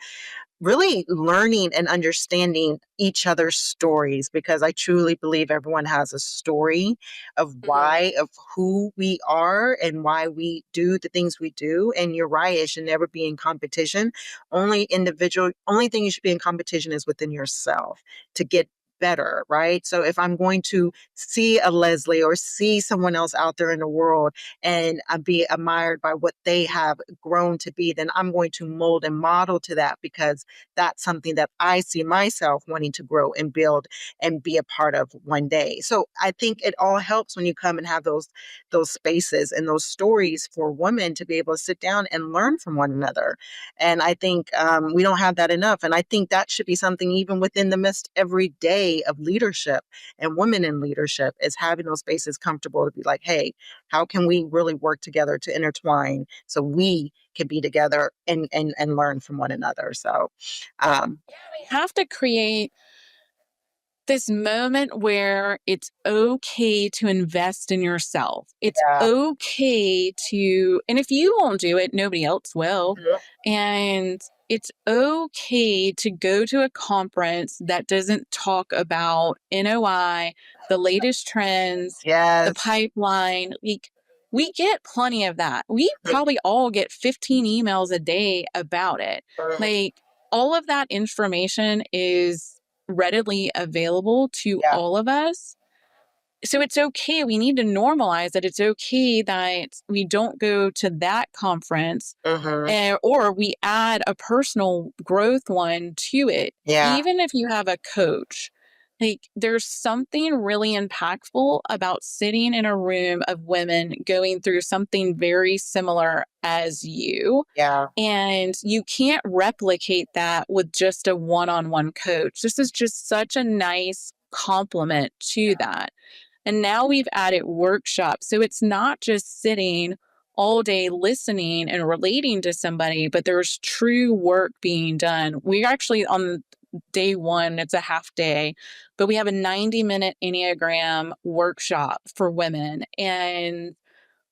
really learning and understanding each other's stories, because I truly believe everyone has a story of Mhm. why, of who we are and why we do the things we do. And you're right, it should never be in competition. Only thing you should be in competition is within yourself to get better, right? So if I'm going to see a Leslie or see someone else out there in the world and be admired by what they have grown to be, then I'm going to mold and model to that, because that's something that I see myself wanting to grow and build and be a part of one day. So I think it all helps when you come and have those spaces and those stories for women to be able to sit down and learn from one another. And I think we don't have that enough. And I think that should be something even within the midst every day of leadership and women in leadership, is having those spaces comfortable to be like, hey, how can we really work together to intertwine so we can be together and learn from one another. So um, We have to create this moment where it's okay to invest in yourself. It's yeah. okay to, and if you won't do it, nobody else will. Mhm. And it's okay to go to a conference that doesn't talk about NOI, the latest trends, the Yes. pipeline. Like, we get plenty of that. We probably all get 15 emails a day about it. Mhm. Like, all of that information is readily available to Yeah. all of us. So it's okay. We need to normalize it. It's okay that we don't go to that conference, Hmm. or we add a personal growth one to it. Yeah. Even if you have a coach, like, there's something really impactful about sitting in a room of women going through something very similar as you, Yeah. and you can't replicate that with just a one on one coach. This is just such a nice complement to that. And now we've added workshops. So it's not just sitting all day listening and relating to somebody, but there's true work being done. We actually, on day one, it's a half day, but we have a 90-minute Enneagram workshop for women. And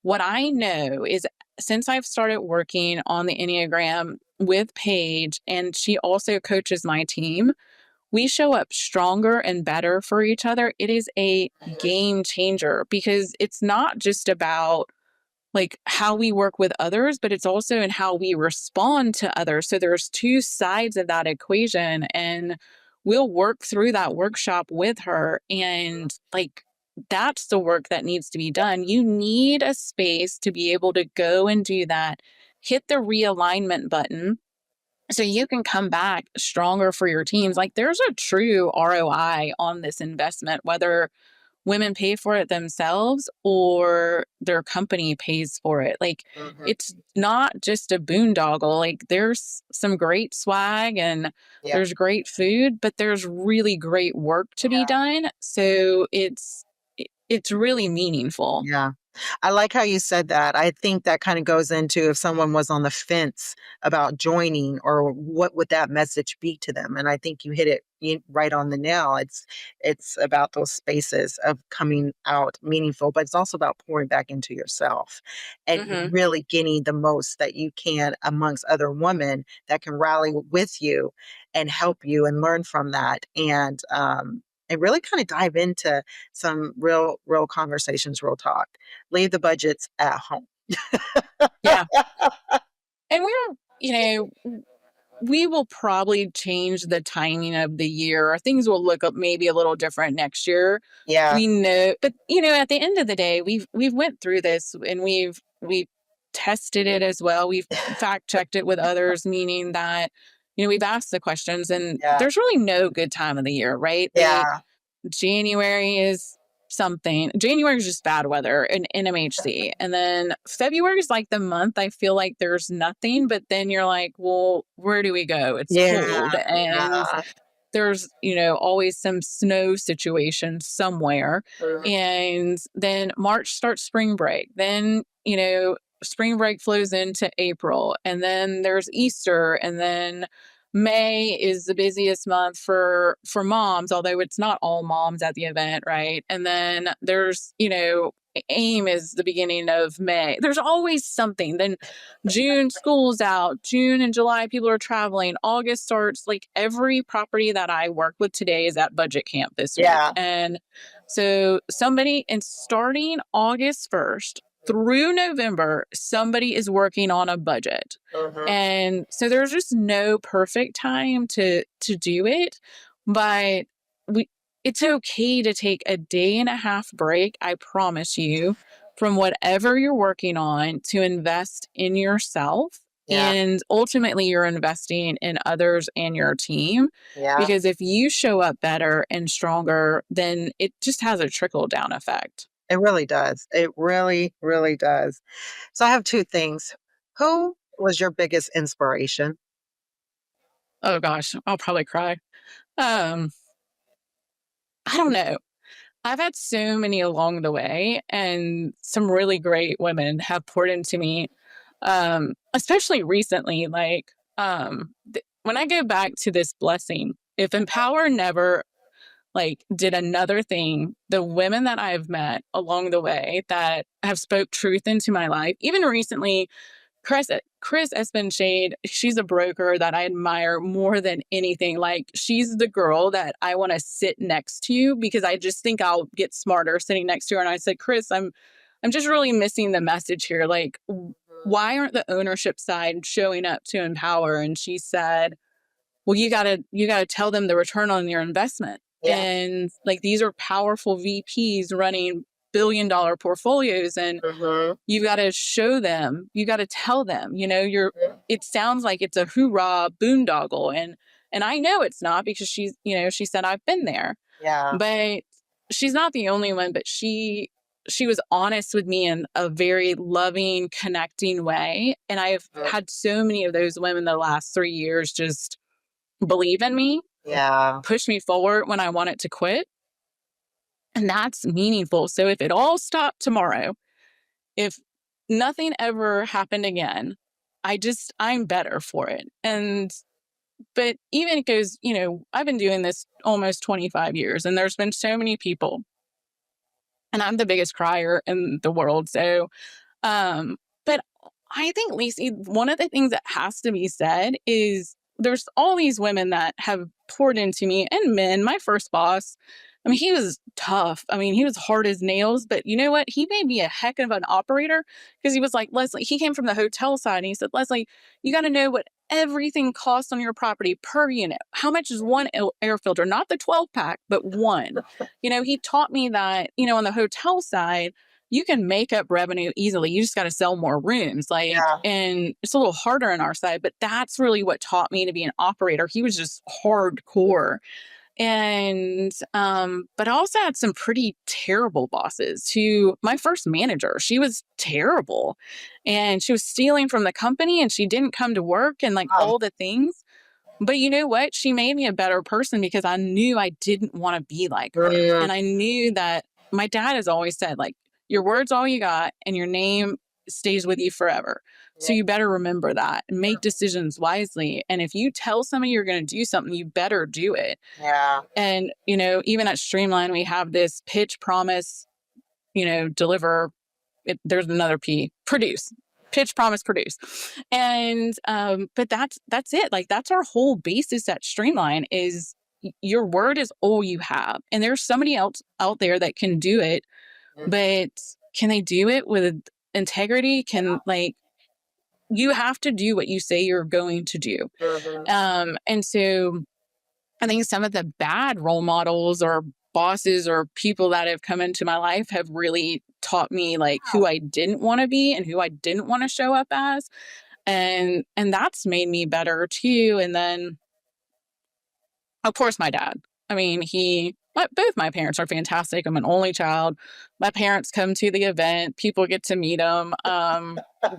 what I know is, since I've started working on the Enneagram with Paige, and she also coaches my team, we show up stronger and better for each other. It is a game changer, because it's not just about like how we work with others, but it's also in how we respond to others. So there's two sides of that equation, and we'll work through that workshop with her. And like, that's the work that needs to be done. You need a space to be able to go and do that, hit the realignment button, so you can come back stronger for your teams. Like, there's a true ROI on this investment, whether women pay for it themselves or their company pays for it. Like, Hmm. it's not just a boondoggle. Like, there's some great swag and Yeah. there's great food, but there's really great work to be done. So it's really meaningful. Yeah. I like how you said that. I think that kind of goes into if someone was on the fence about joining, or what would that message be to them? And I think you hit it right on the nail. It's about those spaces of coming out meaningful, but it's also about pouring back into yourself and Hmm. really getting the most that you can amongst other women that can rally with you and help you and learn from that. And really kind of dive into some real conversations, real talk. Leave the budgets at home. Yeah. And we will probably change the timing of the year. Things will look up maybe a little different next year. Yeah. We know, but at the end of the day, we've went through this, and we've tested it as well. We've fact checked it with others, meaning that we've asked the questions, and Yeah. there's really no good time of the year, right? Yeah. January is something. January is just bad weather in NMHC. And then February is like the month I feel like there's nothing, but then you're like, well, where do we go? It's Yeah, cold. And yeah. there's, always some snow situation somewhere. Mhm. And then March starts spring break. Then, spring break flows into April. And then there's Easter. And then May is the busiest month for moms, although it's not all moms at the event, right? And then there's, AIM is the beginning of May. There's always something. Then June, school's out. June and July, people are traveling. August starts. Like every property that I work with today is at budget camp this week. Yeah. And so and starting August 1st through November, somebody is working on a budget. Mhm. And so there's just no perfect time to do it. But it's okay to take a day and a half break, I promise you, from whatever you're working on to invest in yourself. Yeah. And ultimately, you're investing in others and your team. Yeah. Because if you show up better and stronger, then it just has a trickle down effect. It really does. It really, really does. So I have two things. Who was your biggest inspiration? Oh gosh, I'll probably cry. Um, I don't know. I've had so many along the way, and some really great women have poured into me, especially recently. Like, when I go back to this blessing, if Empower never did another thing, the women that I've met along the way that have spoke truth into my life, even recently, Chris Espenshade, she's a broker that I admire more than anything. Like, she's the girl that I want to sit next to because I just think I'll get smarter sitting next to her. And I said, Chris, I'm just really missing the message here. Like, why aren't the ownership side showing up to Empower? And she said, well, you gotta tell them the return on your investment. Yeah. And these are powerful VPs running billion-dollar portfolios, and Mhm. you got to show them, you got to tell them, Mhm. it sounds like it's a hoorah boondoggle. And I know it's not, because she said, I've been there. Yeah. But she's not the only one, but she was honest with me in a very loving, connecting way. And I've had so many of those women the last 3 years just believe in me, Yeah. push me forward when I wanted to quit. And that's meaningful. So if it all stopped tomorrow, if nothing ever happened again, I'm better for it. But even it goes, I've been doing this almost 25 years, and there's been so many people, and I'm the biggest crier in the world. So, but I think, Lacey, one of the things that has to be said is there's all these women that have poured into me, and men. My first boss, I mean, he was tough. I mean, he was hard as nails, but you know what? He made me a heck of an operator, because he was like, Leslie, he came from the hotel side, and he said, Leslie, you got to know what everything costs on your property per unit. How much is one air filter? Not the 12 pack, but one. He taught me that, on the hotel side, you can make up revenue easily. You just got to sell more rooms. Yeah. And it's a little harder on our side, but that's really what taught me to be an operator. He was just hardcore. And, but I also had some pretty terrible bosses. My first manager, she was terrible, and she was stealing from the company, and she didn't come to work, and all the things. But you know what? She made me a better person, because I knew I didn't want to be like her. Mm. And I knew that my dad has always said, your word's all you got, and your name stays with you forever. So you better remember that and make decisions wisely. And if you tell somebody you're going to do something, you better do it. Yeah. And, even at Streamline, we have this pitch, promise, deliver. There's another P, produce. Pitch, promise, produce. And but that's it. That's our whole basis at Streamline is your word is all you have. And there's somebody else out there that can do it, but can they do it with integrity? You have to do what you say you're going to do. And so I think some of the bad role models or bosses or people that have come into my life have really taught me who I didn't want to be and who I didn't want to show up as. And that's made me better too. And then, of course, my dad. I mean, he both my parents are fantastic. I'm an only child. My parents come to the event. People get to meet them.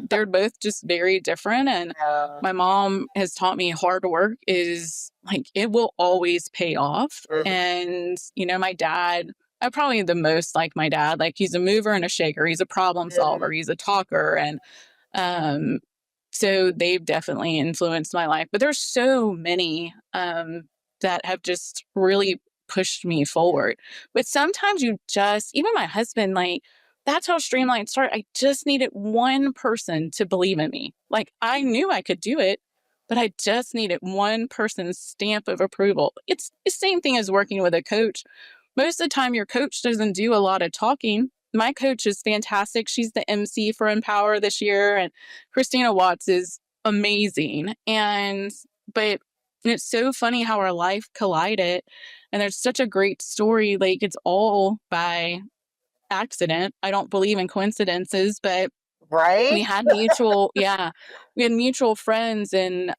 They're both just very different. And Yeah. my mom has taught me hard work is like, it will always pay off. Mhm. And, my dad, I'm probably the most like my dad. Like, he's a mover and a shaker. He's a problem solver. He's a talker. And um, so they've definitely influenced my life. But there's so many that have just really pushed me forward. But sometimes you just, even my husband, like, that's how Streamline started. I just needed one person to believe in me. Like, I knew I could do it, but I just needed one person's stamp of approval. It's the same thing as working with a coach. Most of the time, your coach doesn't do a lot of talking. My coach is fantastic. She's the MC for EmpowHer this year, and Christina Watts is amazing. But it's so funny how our life collided, and there's such a great story. Like, it's all by accident. I don't believe in coincidences, but Right? we had mutual, yeah, we had mutual friends. And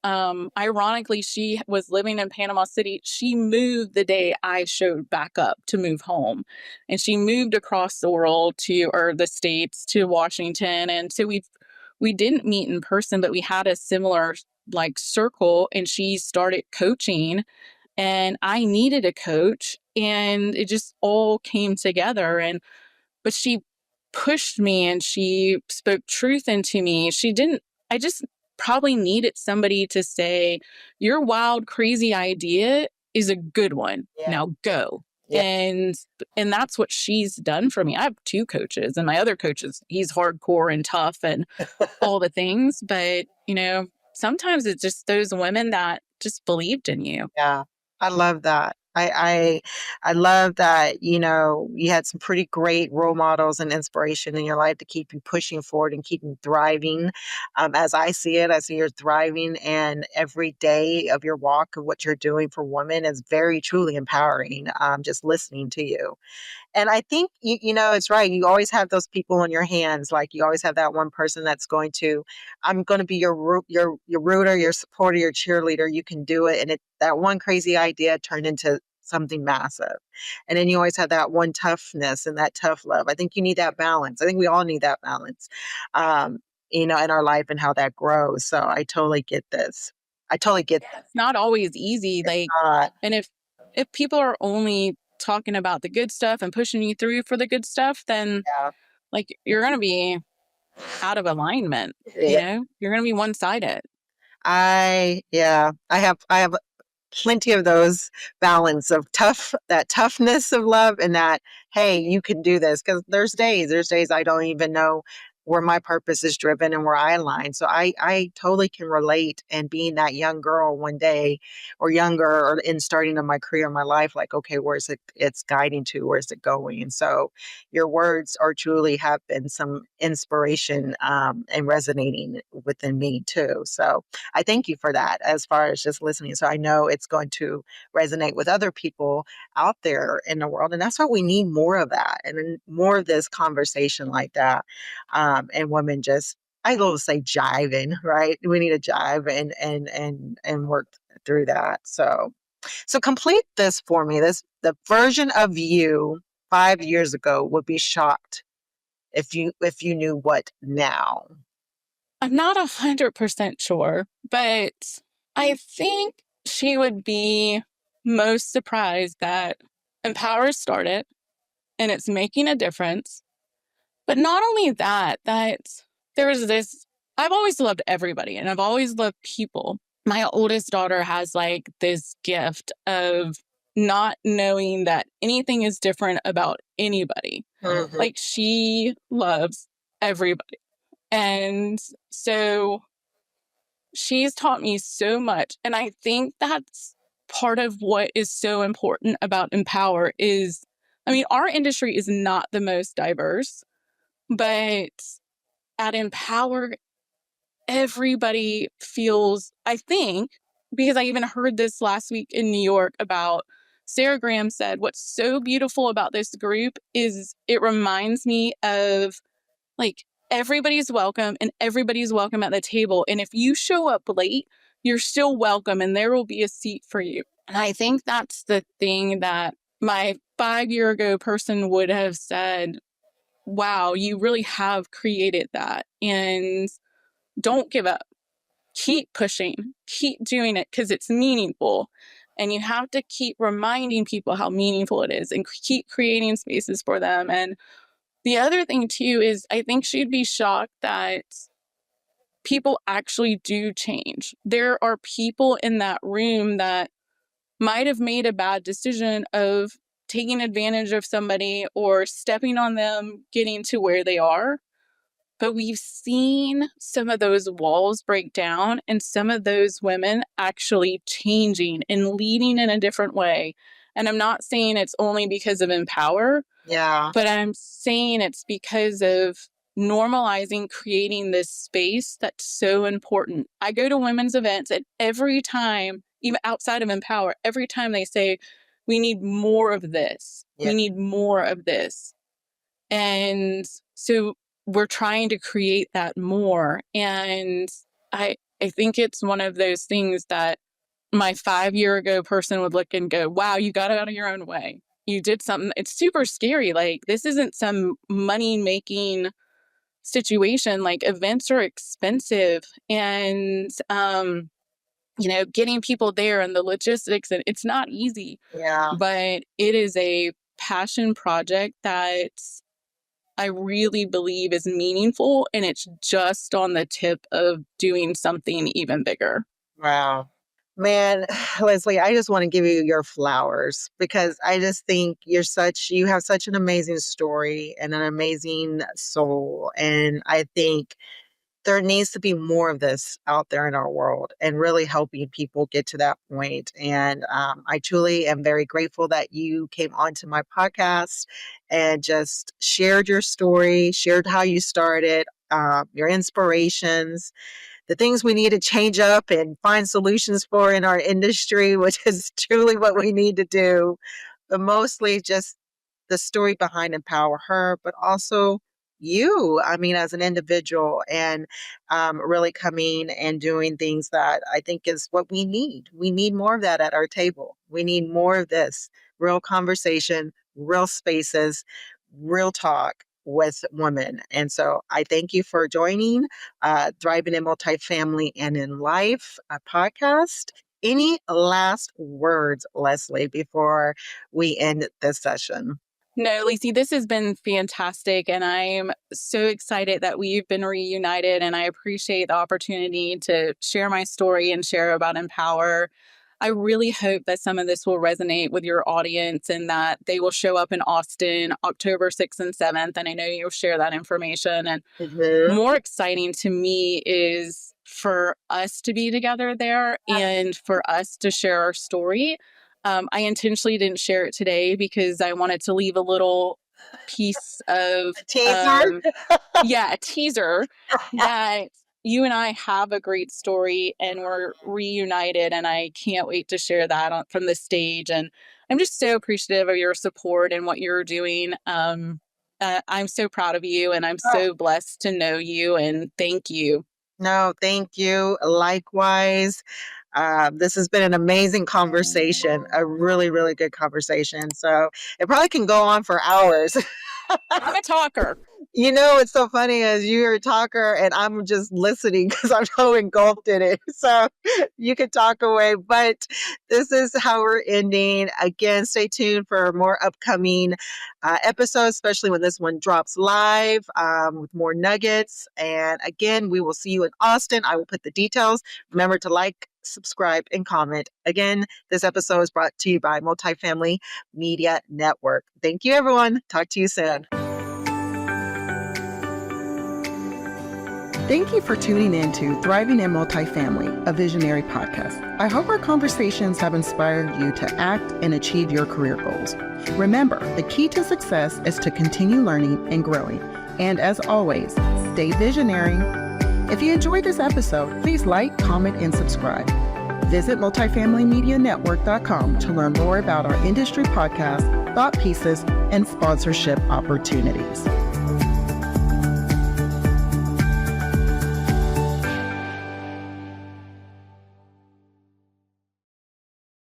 ironically, she was living in Panama City. She moved the day I showed back up to move home, and she moved across the world or the States, to Washington. And so we didn't meet in person, but we had a similar like circle, and she started coaching, and I needed a coach, and it just all came together. But she pushed me, and she spoke truth into me. I just probably needed somebody to say, your wild, crazy idea is a good one. Yeah. Now go. Yeah. And that's what she's done for me. I have two coaches, and my other coach he's hardcore and tough and all the things. But, sometimes it's just those women that just believed in you. Yeah, I love that. I love that, you had some pretty great role models and inspiration in your life to keep you pushing forward and keep you thriving. As I see it, I see you're thriving, and every day of your walk of what you're doing for women is very truly empowering. Just listening to you. And I think it's right. You always have those people in your hands. Like, you always have that one person that's going to, I'm going to be your rooter, your supporter, your cheerleader. You can do it. And that one crazy idea turned into something massive. And then you always have that one toughness and that tough love. I think you need that balance. I think we all need that balance, um, in our life and how that grows. So I totally get this. I totally get that. It's not always easy. Like, Uh, and if people are only talking about the good stuff and pushing you through for the good stuff, then yeah. like, you're going to be out of alignment. Yeah. You're going to be one-sided. I have plenty of those balance of that toughness of love, and that, hey, you can do this. Because there's days I don't even know where my purpose is driven and where I align. So I totally can relate. And being that young girl one day, or younger, or in starting of my career, my life, like, okay, where's it's guiding to, where's it going? And so your words are truly have been some inspiration, and resonating within me too. So I thank you for that, as far as just listening. So I know it's going to resonate with other people out there in the world. And that's why we need more of that, and then more of this conversation like that. And women just, I will say, jiving, right? We need to jive and work through that. So complete this for me. The version of you 5 years ago would be shocked if you knew what now. I'm not 100% sure, but I think she would be most surprised that Empower started and it's making a difference. But not only that, that there's this, I've always loved everybody and I've always loved people. My oldest daughter has like this gift of not knowing that anything is different about anybody. Mhm. Like, she loves everybody. And so she's taught me so much. And I think that's part of what is so important about Empower is, I mean, our industry is not the most diverse, but at Empower, everybody feels, I think, because I even heard this last week in New York about, Sarah Graham said, what's so beautiful about this group is it reminds me of, like, everybody's welcome and everybody's welcome at the table. And if you show up late, you're still welcome and there will be a seat for you. And I think that's the thing that my 5-year ago person would have said, wow, you really have created that. And don't give up. Keep pushing, keep doing it because it's meaningful. And you have to keep reminding people how meaningful it is and keep creating spaces for them. And the other thing, too, is I think she'd be shocked that people actually do change. There are people in that room that might have made a bad decision of taking advantage of somebody or stepping on them getting to where they are. But we've seen some of those walls break down and some of those women actually changing and leading in a different way. And I'm not saying it's only because of EmpowHer, Yeah. but I'm saying it's because of normalizing creating this space that's so important. I go to women's events, and every time, even outside of EmpowHer, every time they say, we need more of this. Yeah. We need more of this. And so we're trying to create that more. And I think it's one of those things that my 5-year ago person would look and go, wow, you got out of your own way. You did something. It's super scary. Like, this isn't some money making situation. Like, events are expensive, and getting people there and the logistics, and it's not easy. Yeah. But it is a passion project that I really believe is meaningful, and it's just on the tip of doing something even bigger. Wow. Man, Leslie, I just want to give you your flowers because I just think you have such an amazing story and an amazing soul. And I think there needs to be more of this out there in our world and really helping people get to that point. And I truly am very grateful that you came onto my podcast and just shared your story, shared how you started, your inspirations, the things we need to change up and find solutions for in our industry, which is truly what we need to do. But mostly just the story behind EmpowHer, but also you, I mean, as an individual, and really coming and doing things that I think is what we need. We need more of that at our table. We need more of this real conversation, real spaces, real talk with women. And so I thank you for joining Thriving in Multifamily and in Life podcast. Any last words, Leslie, before we end this session? No, Lacey, this has been fantastic. And I'm so excited that we've been reunited. And I appreciate the opportunity to share my story and share about EmpowHer. I really hope that some of this will resonate with your audience and that they will show up in Austin October 6th and 7th. And I know you'll share that information. And more exciting to me is for us to be together there and for us to share our story. I intentionally didn't share it today because I wanted to leave a little piece of A teaser? a teaser that you and I have a great story and we're reunited, and I can't wait to share that from the stage. And I'm just so appreciative of your support and what you're doing. I'm so proud of you, and I'm so blessed to know you, and thank you. No, thank you. Likewise. This has been an amazing conversation, a really, really good conversation. So it probably can go on for hours. I'm a talker. You know, it's so funny as you're a talker and I'm just listening because I'm so engulfed in it. So you could talk away, but this is how we're ending. Again, stay tuned for more upcoming episodes, especially when this one drops live with more nuggets. And again, we will see you in Austin. I will put the details. Remember to like, subscribe, and comment. Again, this episode is brought to you by Multifamily Media Network. Thank you, everyone. Talk to you soon. Thank you for tuning in to Thriving in Multifamily, a visionary podcast. I hope our conversations have inspired you to act and achieve your career goals. Remember, the key to success is to continue learning and growing. And as always, stay visionary. If you enjoyed this episode, please like, comment, and subscribe. Visit multifamilymedianetwork.com to learn more about our industry podcast, thought pieces, and sponsorship opportunities.